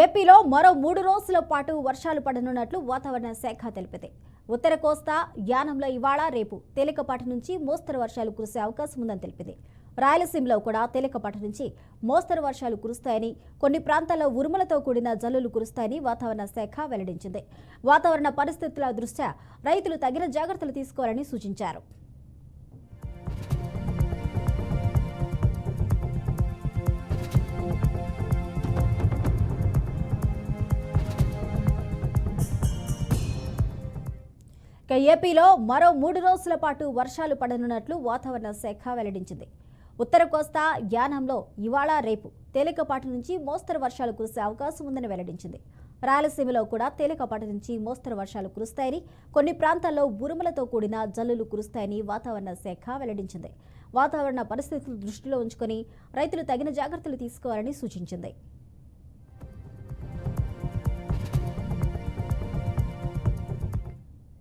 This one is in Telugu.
ఏపీలో మరో 3 రోజుల పాటు వర్షాలు పడనున్నట్లు వాతావరణ శాఖ తెలిపింది. ఉత్తర కోస్తా, యానంలో ఇవాళ రేపు తేలికపాటి నుంచి మోస్తరు వర్షాలు కురిసే అవకాశం ఉందని తెలిపింది. రాయలసీమలో కూడా తేలికపాటి నుంచి మోస్తరు వర్షాలు కురుస్తాయని, కొన్ని ప్రాంతాల్లో ఉరుములతో కూడిన జల్లులు కురుస్తాయని వాతావరణ శాఖ వెల్లడించింది. వాతావరణ పరిస్థితుల దృష్ట్యా రైతులు తగిన జాగ్రత్తలు తీసుకోవాలని సూచించారు. ఏపీలో మరో 3 రోజుల పాటు వర్షాలు పడనున్నట్లు వాతావరణ శాఖ వెల్లడించింది. ఉత్తర కోస్తా, యానంలో ఇవాళ రేపు తేలికపాటి నుంచి మోస్తరు వర్షాలు కురిసే అవకాశం ఉందని వెల్లడించింది. రాయలసీమలో కూడా తేలికపాటి నుంచి మోస్తరు వర్షాలు కురుస్తాయని, కొన్ని ప్రాంతాల్లో ఉరుములతో కూడిన జల్లులు కురుస్తాయని వాతావరణ శాఖ వెల్లడించింది. వాతావరణ పరిస్థితులు దృష్టిలో ఉంచుకొని రైతులు తగిన జాగ్రత్తలు తీసుకోవాలని సూచించింది.